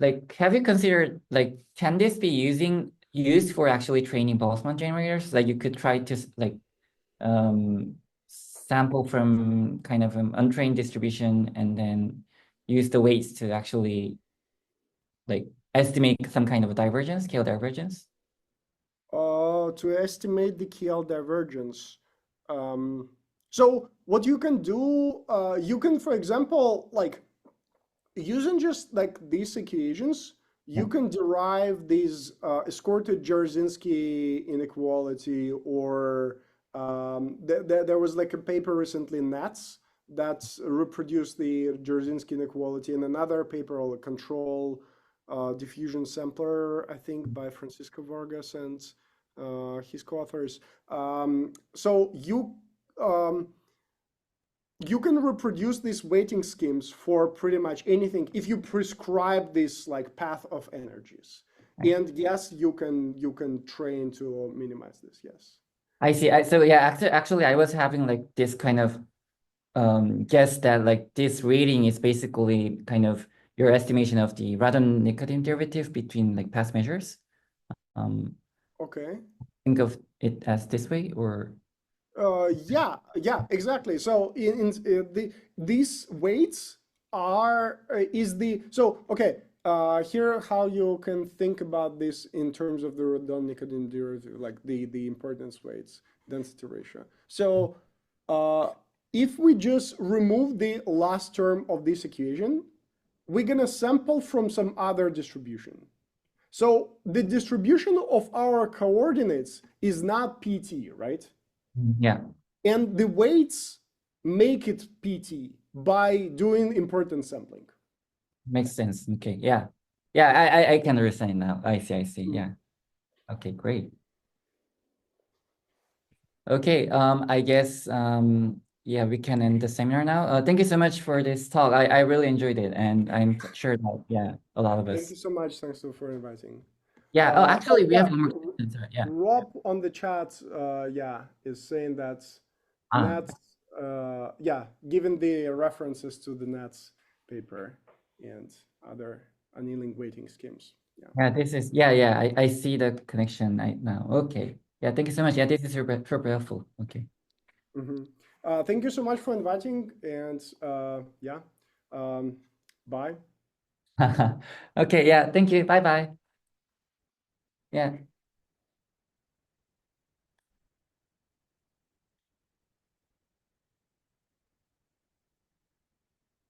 [SPEAKER 2] like, have you considered, like, can this be used for actually training Boltzmann generators? Like, you could try to like sample from kind of an untrained distribution and then use the weights to actually like estimate some kind of divergence, scale divergence.
[SPEAKER 1] To estimate the KL divergence. So what you can do, you can, for example, like using just like these equations,
[SPEAKER 2] Yeah.
[SPEAKER 1] you can derive these escorted Jarzynski inequality, or there was like a paper recently in Nats that reproduced the Jarzynski inequality, and another paper on control diffusion sampler, I think, by Francisco Vargas and his co-authors. So um, you can reproduce these weighting schemes for pretty much anything if you prescribe this like path of energies.
[SPEAKER 2] Right.
[SPEAKER 1] And yes, you can train to minimize this. Yes.
[SPEAKER 2] I see. So yeah, actually, I was having like this kind of guess that like this rating is basically kind of your estimation of the radon-nicotine derivative between like past measures.
[SPEAKER 1] Okay.
[SPEAKER 2] Think of it as this way, or
[SPEAKER 1] Yeah, exactly. So these weights are is the so okay. Here how you can think about this in terms of the radon-nicotine derivative, like the importance weights density ratio. So if we just remove the last term of this equation, we're gonna sample from some other distribution. So the distribution of our coordinates is not PT, right?
[SPEAKER 2] yeah,
[SPEAKER 1] And the weights make it PT by doing importance sampling.
[SPEAKER 2] makes sense. Okay, yeah, yeah, I can understand now. I see. Yeah. Okay, great. Okay, I guess yeah, we can end the seminar now. Thank you so much for this talk. I really enjoyed it, and I'm sure that yeah, a lot of
[SPEAKER 1] Thank
[SPEAKER 2] us.
[SPEAKER 1] you so much. Thanks for inviting.
[SPEAKER 2] Yeah. Oh, actually, we
[SPEAKER 1] Yeah,
[SPEAKER 2] have one more question. Sorry. Yeah.
[SPEAKER 1] Rob on the chat, yeah, is saying that
[SPEAKER 2] Ah,
[SPEAKER 1] Nats, yeah, given the references to the Nats paper and other annealing weighting schemes. Yeah.
[SPEAKER 2] yeah. This is yeah. I see the connection right now. Okay. Yeah. Thank you so much. Yeah, this is super helpful. Okay.
[SPEAKER 1] Mm-hmm. Thank you so much for inviting, and yeah, bye.
[SPEAKER 2] Okay. Yeah. Thank you. Bye bye. Yeah.